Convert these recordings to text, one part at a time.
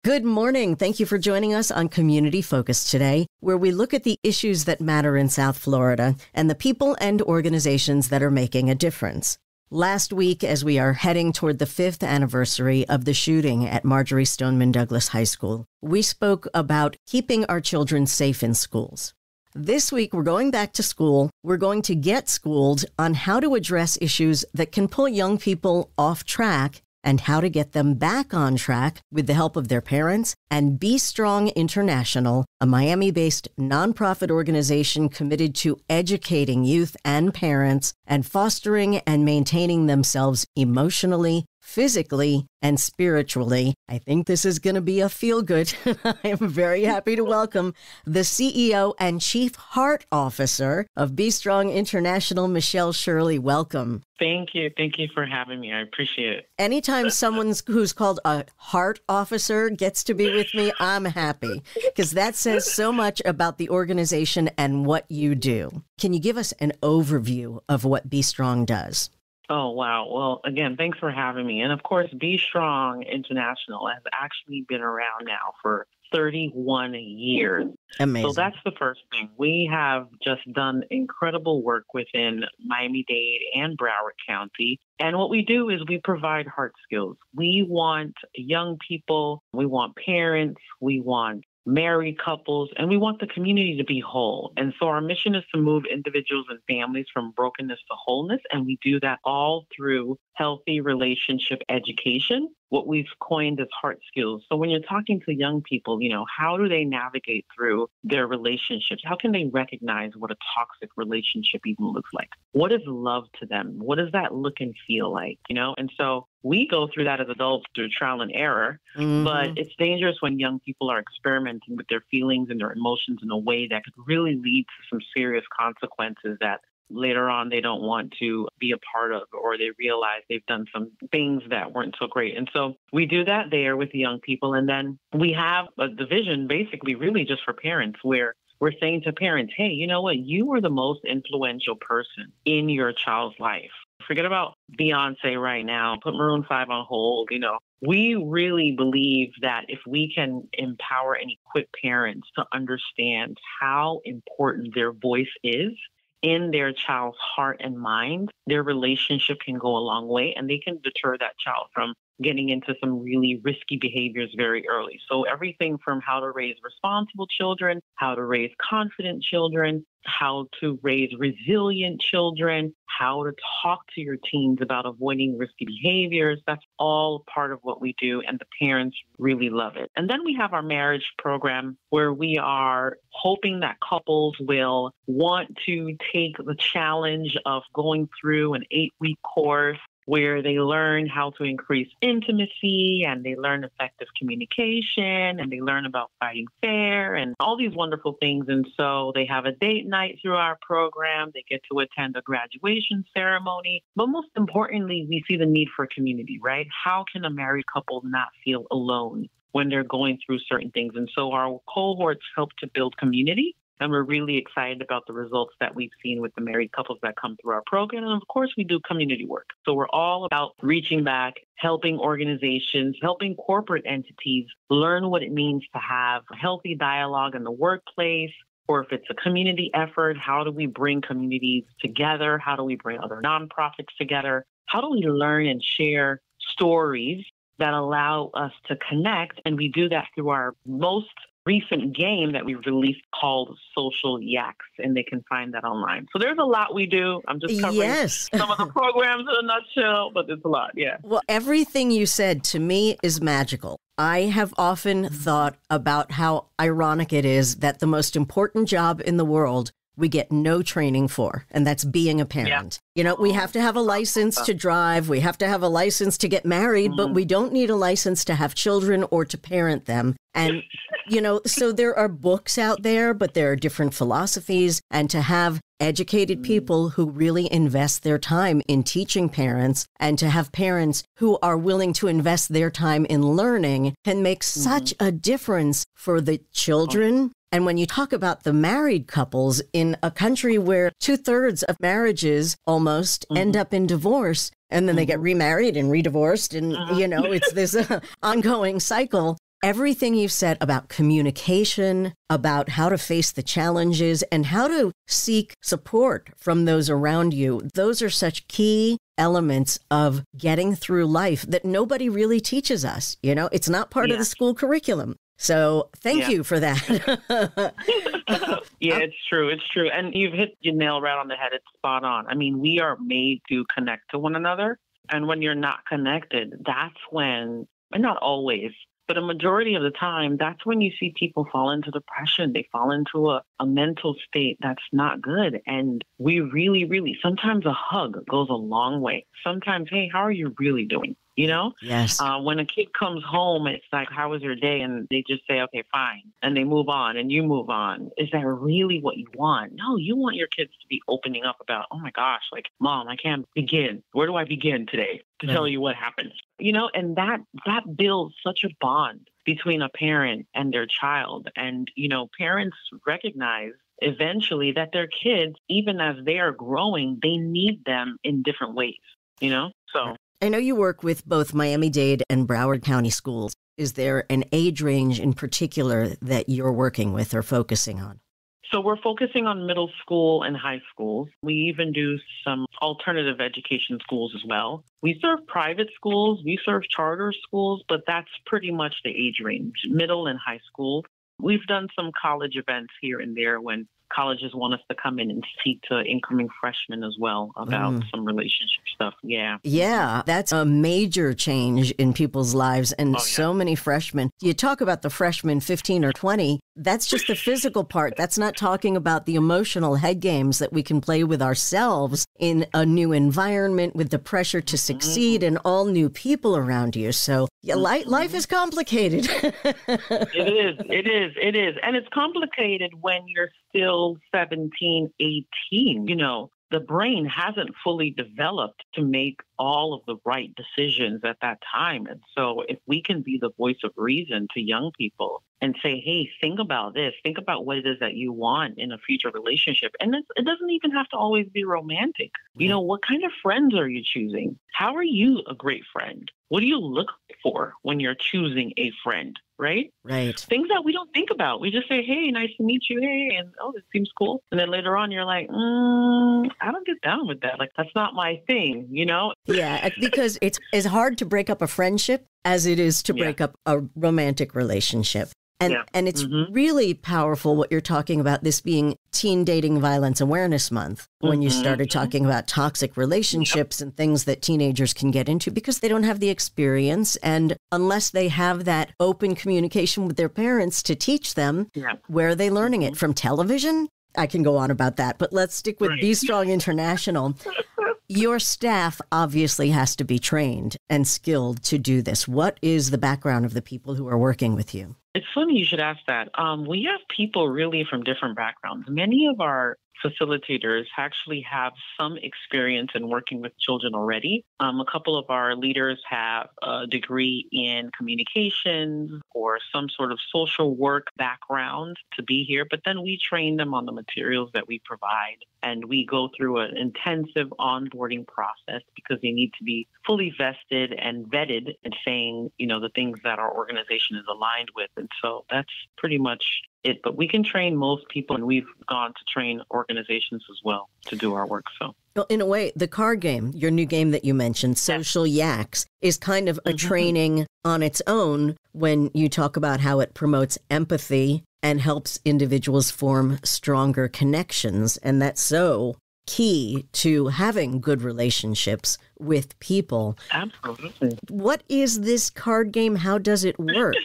Good morning. Thank you for joining us on Community Focus today, where we look at the issues that matter in South Florida and the people and organizations that are making a difference. Last week, as we are heading toward the 5th anniversary of the shooting at Marjory Stoneman Douglas High School, we spoke about keeping our children safe in schools. This week, we're going back to school. We're going to get schooled on how to address issues that can pull young people off track and how to get them back on track with the help of their parents and Be Strong Intl, a Miami-based nonprofit organization committed to educating youth and parents and fostering and maintaining themselves emotionally, physically, and spiritually. I think this is going to be a feel-good. I am very happy to welcome the CEO and Chief Heart Officer of Be Strong Intl, Michelle Shirley. Welcome. Thank you. Thank you for having me. I appreciate it. Anytime someone who's called a heart officer gets to be with me, I'm happy because that says so much about the organization and what you do. Can you give us an overview of what Be Strong does? Oh, wow. Well, again, thanks for having me. And of course, Be Strong International has actually been around now for 31 years. Amazing. So that's the first thing. We have just done incredible work within Miami-Dade and Broward County. And what we do is we provide heart skills. We want young people, we want parents, we want married couples, and we want the community to be whole. And so our mission is to move individuals and families from brokenness to wholeness. And we do that all through healthy relationship education, what we've coined as heart skills. So when you're talking to young people, how do they navigate through their relationships? How can they recognize what a toxic relationship even looks like? What is love to them? What does that look and feel like? And so we go through that as adults through trial and error, but it's dangerous when young people are experimenting with their feelings and their emotions in a way that could really lead to some serious consequences that later on they don't want to be a part of, or they realize they've done some things that weren't so great. And so we do that there with the young people. And then we have a division basically really just for parents where we're saying to parents, hey, you know what? You are the most influential person in your child's life. Forget about Beyonce right now. Put Maroon 5 on hold. We really believe that if we can empower and equip parents to understand how important their voice is in their child's heart and mind, their relationship can go a long way, and they can deter that child from getting into some really risky behaviors very early. So everything from how to raise responsible children, how to raise confident children, how to raise resilient children, how to talk to your teens about avoiding risky behaviors. That's all part of what we do, and the parents really love it. And then we have our marriage program where we are hoping that couples will want to take the challenge of going through an 8-week course where they learn how to increase intimacy and they learn effective communication and they learn about fighting fair and all these wonderful things. And so they have a date night through our program. They get to attend a graduation ceremony. But most importantly, we see the need for community, right? How can a married couple not feel alone when they're going through certain things? And so our cohorts help to build community. And we're really excited about the results that we've seen with the married couples that come through our program. And of course, we do community work. So we're all about reaching back, helping organizations, helping corporate entities learn what it means to have a healthy dialogue in the workplace. Or if it's a community effort, how do we bring communities together? How do we bring other nonprofits together? How do we learn and share stories that allow us to connect? And we do that through our most recent game that we released called Social Yaks, and they can find that online. So there's a lot we do. I'm just covering some of the programs in a nutshell, but there's a lot, yeah. Well, everything you said to me is magical. I have often thought about how ironic it is that the most important job in the world we get no training for, and that's being a parent. Yeah. We have to have a license to drive. We have to have a license to get married, but we don't need a license to have children or to parent them. And, so there are books out there, but there are different philosophies. And to have educated people who really invest their time in teaching parents and to have parents who are willing to invest their time in learning can make such a difference for the children. And when you talk about the married couples in a country where 2/3 of marriages almost end up in divorce, and then they get remarried and redivorced, and, it's this ongoing cycle. Everything you've said about communication, about how to face the challenges, and how to seek support from those around you, those are such key elements of getting through life that nobody really teaches us. You know, it's not part of the school curriculum. So thank you for that. Yeah, it's true. It's true. And you've hit your nail right on the head. It's spot on. I mean, we are made to connect to one another. And when you're not connected, that's when, and not always, but a majority of the time, that's when you see people fall into depression. They fall into a mental state that's not good. And we really, sometimes a hug goes a long way. Sometimes, hey, how are you really doing? You know? Yes. When a kid comes home, it's like, how was your day? And they just say, okay, fine. And they move on and you move on. Is that really what you want? No, you want your kids to be opening up about, oh my gosh, like, Mom, I can't begin. Where do I begin today to tell you what happened? You know, and that builds such a bond between a parent and their child. And, you know, parents recognize eventually that their kids, even as they are growing, they need them in different ways, you know? So I know you work with both Miami-Dade and Broward County schools. Is there an age range in particular that you're working with or focusing on? So we're focusing on middle school and high schools. We even do some alternative education schools as well. We serve private schools, we serve charter schools, but that's pretty much the age range, middle and high school. We've done some college events here and there when colleges want us to come in and speak to incoming freshmen as well about some relationship stuff. Yeah. Yeah, that's a major change in people's lives. And so many freshmen, you talk about the freshmen 15 or 20, that's just the physical part. That's not talking about the emotional head games that we can play with ourselves in a new environment with the pressure to succeed and all new people around you. So yeah, life is complicated. It is. And it's complicated when you're still 17, 18. You know, the brain hasn't fully developed to make all of the right decisions at that time. And so if we can be the voice of reason to young people and say, hey, think about this, think about what it is that you want in a future relationship. And it doesn't even have to always be romantic. You know, what kind of friends are you choosing? How are you a great friend? What do you look for when you're choosing a friend? Right? Right. Things that we don't think about. We just say, hey, nice to meet you. Hey, and oh, this seems cool. And then later on, you're like, I don't get down with that. Like, that's not my thing, you know? Yeah, because it's as hard to break up a friendship as it is to break up a romantic relationship. And it's really powerful what you're talking about, this being Teen Dating Violence Awareness Month, when you started talking about toxic relationships and things that teenagers can get into because they don't have the experience. And unless they have that open communication with their parents to teach them, where are they learning it? From television? I can go on about that, but let's stick with Be Strong International. Your staff obviously has to be trained and skilled to do this. What is the background of the people who are working with you? It's funny you should ask that. We have people really from different backgrounds. Many of our facilitators actually have some experience in working with children already. A couple of our leaders have a degree in communications or some sort of social work background to be here, but then we train them on the materials that we provide. And we go through an intensive onboarding process because they need to be fully vested and vetted and saying, you know, the things that our organization is aligned with. And so that's pretty much it. But we can train most people, and we've gone to train organizations as well to do our work. So, well, in a way, the card game, your new game that you mentioned, Social Yaks, is kind of a training on its own when you talk about how it promotes empathy and helps individuals form stronger connections. And that's so key to having good relationships with people. Absolutely. What is this card game? How does it work?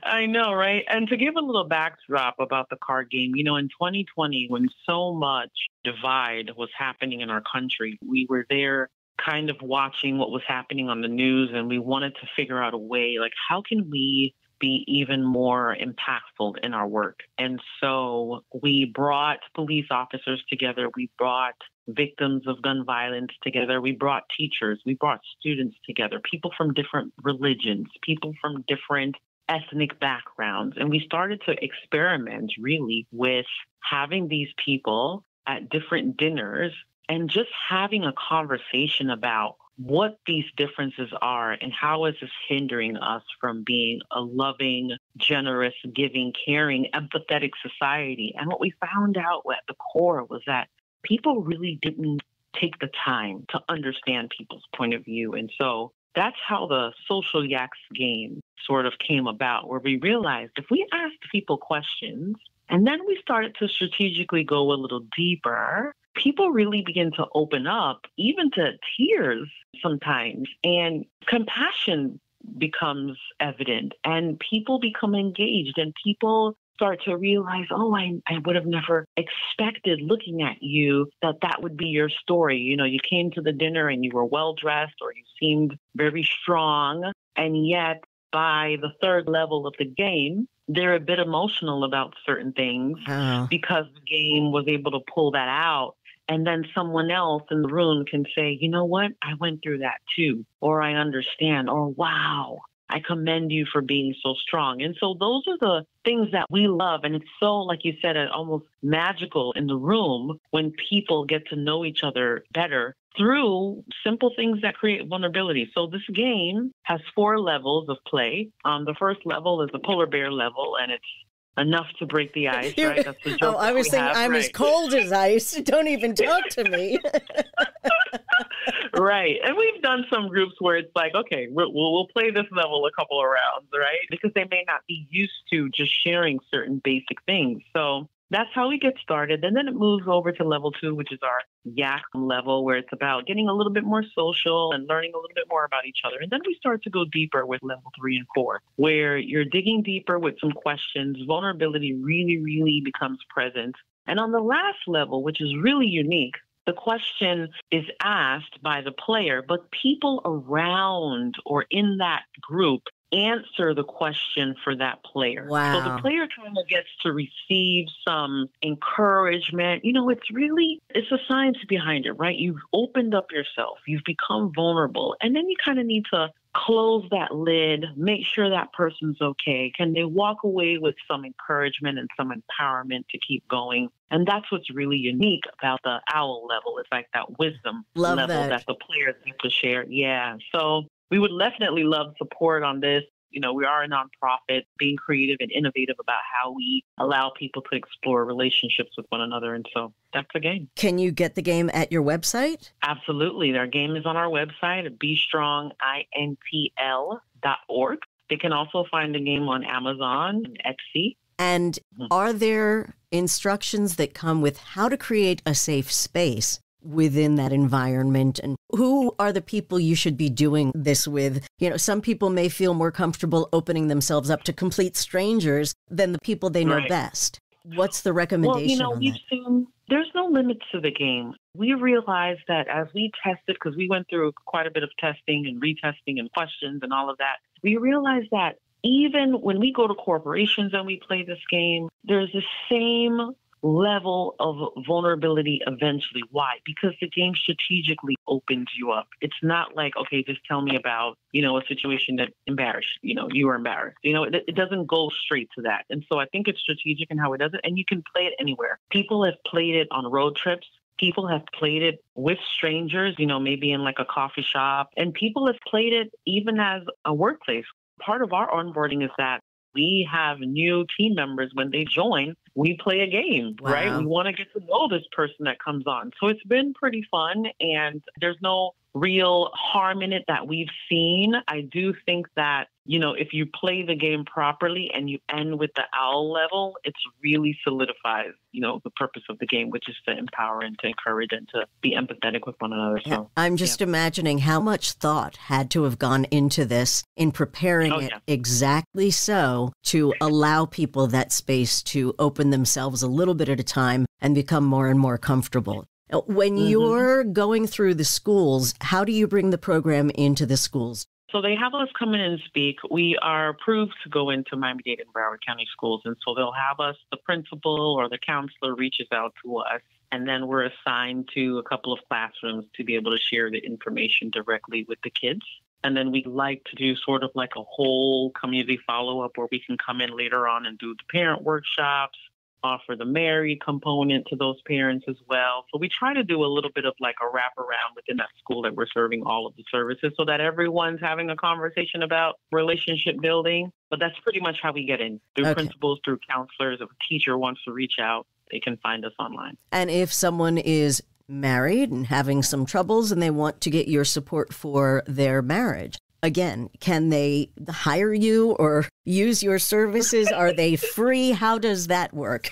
I know, right? And to give a little backdrop about the card game, you know, in 2020, when so much divide was happening in our country, we were there kind of watching what was happening on the news, and we wanted to figure out a way, like, how can we be even more impactful in our work? And so we brought police officers together. We brought victims of gun violence together. We brought teachers. We brought students together, people from different religions, people from different ethnic backgrounds. And we started to experiment really with having these people at different dinners and just having a conversation about what these differences are and how is this hindering us from being a loving, generous, giving, caring, empathetic society. And what we found out at the core was that people really didn't take the time to understand people's point of view. And so that's how the Social Yaks game sort of came about, where we realized if we asked people questions and then we started to strategically go a little deeper, people really begin to open up, even to tears sometimes, and compassion becomes evident, and people become engaged, and people start to realize, oh, I would have never expected looking at you that would be your story. You know, you came to the dinner and you were well-dressed or you seemed very strong, and yet by the third level of the game, they're a bit emotional about certain things because the game was able to pull that out. And then someone else in the room can say, you know what, I went through that too, or I understand, or wow, I commend you for being so strong. And so those are the things that we love. And it's so, like you said, almost magical in the room when people get to know each other better through simple things that create vulnerability. So this game has 4 levels of play. The first level is the polar bear level, and it's enough to break the ice, right? That's the joke. I was thinking I'm as cold as ice. Don't even talk to me. Right. And we've done some groups where it's like, okay, we'll play this level a couple of rounds, right? Because they may not be used to just sharing certain basic things. So that's how we get started. And then it moves over to level 2, which is our yak level, where it's about getting a little bit more social and learning a little bit more about each other. And then we start to go deeper with level 3 and 4, where you're digging deeper with some questions. Vulnerability really, really becomes present. And on the last level, which is really unique, the question is asked by the player, but people around or in that group answer the question for that player. Wow. So the player kind of gets to receive some encouragement. You know, it's a science behind it, right? You've opened up yourself. You've become vulnerable. And then you kind of need to close that lid, make sure that person's okay. Can they walk away with some encouragement and some empowerment to keep going? And that's what's really unique about the OWL level. It's like that wisdom level that the players get to share. Yeah. So we would definitely love support on this. You know, we are a nonprofit, being creative and innovative about how we allow people to explore relationships with one another. And so that's the game. Can you get the game at your website? Absolutely. Our game is on our website at BeStrongIntl.org. They can also find the game on Amazon and Etsy. And are there instructions that come with how to create a safe space within that environment? And who are the people you should be doing this with? You know, some people may feel more comfortable opening themselves up to complete strangers than the people they know best. What's the recommendation on that? There's no limits to the game. We realized that as we tested, because we went through quite a bit of testing and retesting and questions and all of that, we realized that even when we go to corporations and we play this game, there's the same level of vulnerability eventually. Why? Because the game strategically opens you up. It's not like, okay, just tell me about, you know, a situation that embarrassed, you know, you were embarrassed. You know, it doesn't go straight to that. And so I think it's strategic in how it does it. And you can play it anywhere. People have played it on road trips. People have played it with strangers, you know, maybe in like a coffee shop. And people have played it even as a workplace. Part of our onboarding is that we have new team members. When they join, we play a game, right? We want to get to know this person that comes on. So it's been pretty fun, and there's no real harm in it that we've seen. I do think that, you know, if you play the game properly and you end with the OWL level, it's really solidifies, you know, the purpose of the game, which is to empower and to encourage and to be empathetic with one another. So I'm just imagining how much thought had to have gone into this in preparing it exactly so to allow people that space to open themselves a little bit at a time and become more and more comfortable. When you're going through the schools, how do you bring the program into the schools? So they have us come in and speak. We are approved to go into Miami-Dade and Broward County schools. And so they'll have us, the principal or the counselor reaches out to us. And then we're assigned to a couple of classrooms to be able to share the information directly with the kids. And then we'd like to do sort of like a whole community follow-up where we can come in later on and do the parent workshops, offer the married component to those parents as well. So we try to do a little bit of like a wraparound within that school that we're serving all of the services so that everyone's having a conversation about relationship building. But that's pretty much how we get in, through principals, through counselors. If a teacher wants to reach out, they can find us online. And if someone is married and having some troubles and they want to get your support for their marriage, again, can they hire you or use your services? Are they free? How does that work?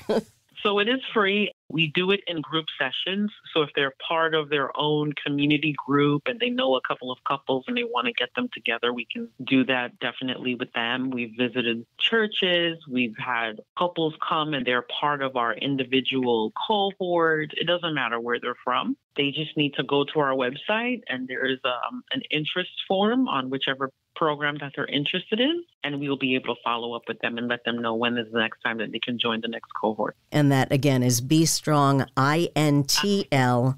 So it is free. We do it in group sessions. So if they're part of their own community group and they know a couple of couples and they want to get them together, we can do that definitely with them. We've visited churches. We've had couples come and they're part of our individual cohort. It doesn't matter where they're from. They just need to go to our website and there is an interest form on whichever program that they're interested in, and we will be able to follow up with them and let them know when is the next time that they can join the next cohort. And that, again, is Be Strong Intl.org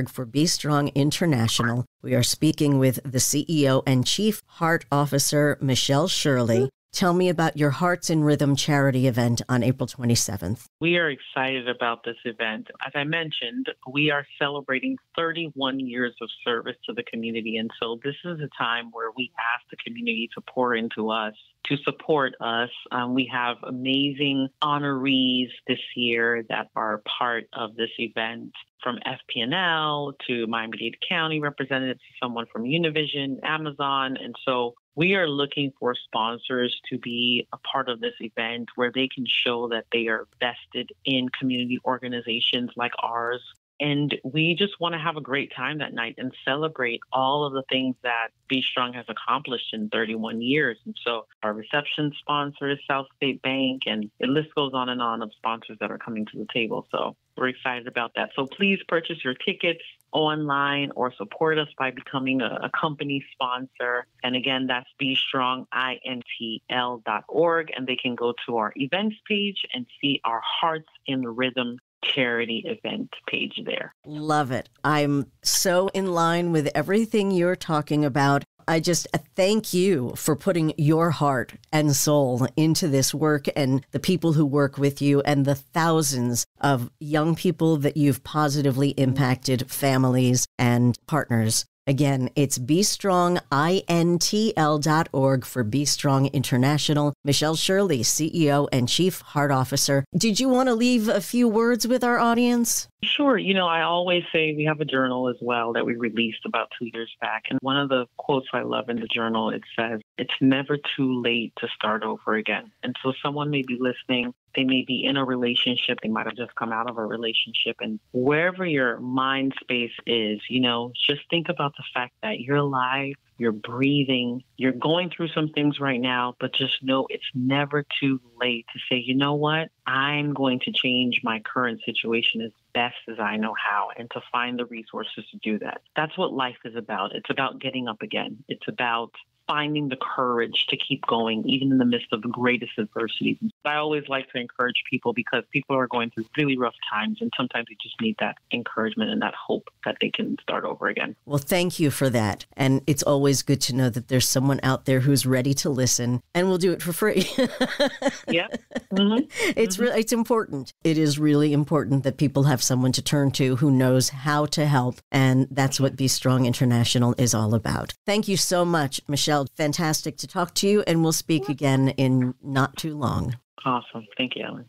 for Be Strong International. We are speaking with the CEO and Chief Heart Officer, Michelle Shirley. Tell me about your Hearts in Rhythm charity event on April 27th. We are excited about this event. As I mentioned, we are celebrating 31 years of service to the community. And so this is a time where we ask the community to pour into us, to support us. We have amazing honorees this year that are part of this event, from FP&L to Miami-Dade County representatives, someone from Univision, Amazon. And so we are looking for sponsors to be a part of this event where they can show that they are vested in community organizations like ours. And we just want to have a great time that night and celebrate all of the things that Be Strong has accomplished in 31 years. And so our reception sponsor is South State Bank, and the list goes on and on of sponsors that are coming to the table. So we're excited about that. So please purchase your tickets online or support us by becoming a company sponsor. And again, that's BeStrongIntl.org. And they can go to our events page and see our Hearts in Rhythm charity event page there. Love it. I'm so in line with everything you're talking about. I just thank you for putting your heart and soul into this work, and the people who work with you, and the thousands of young people that you've positively impacted, families and partners. Again, it's BeStrongIntl.org for Be Strong International. Michelle Shirley, CEO and Chief Heart Officer. Did you want to leave a few words with our audience? Sure. I always say we have a journal as well that we released about 2 years back. And one of the quotes I love in the journal, it says, "It's never too late to start over again." And so someone may be listening. They may be in a relationship. They might have just come out of a relationship. And wherever your mind space is, just think about the fact that you're alive, you're breathing, you're going through some things right now, but just know it's never too late to say, you know what, I'm going to change my current situation as best as I know how, and to find the resources to do that. That's what life is about. It's about getting up again. It's about finding the courage to keep going, even in the midst of the greatest adversities. I always like to encourage people because people are going through really rough times, and sometimes they just need that encouragement and that hope that they can start over again. Well, thank you for that. And it's always good to know that there's someone out there who's ready to listen, and will do it for free. Yeah. Mm-hmm. It's important. It is really important that people have someone to turn to who knows how to help. And that's what Be Strong International is all about. Thank you so much, Michelle. Fantastic to talk to you, and we'll speak again in not too long. Awesome. Thank you, Ellen.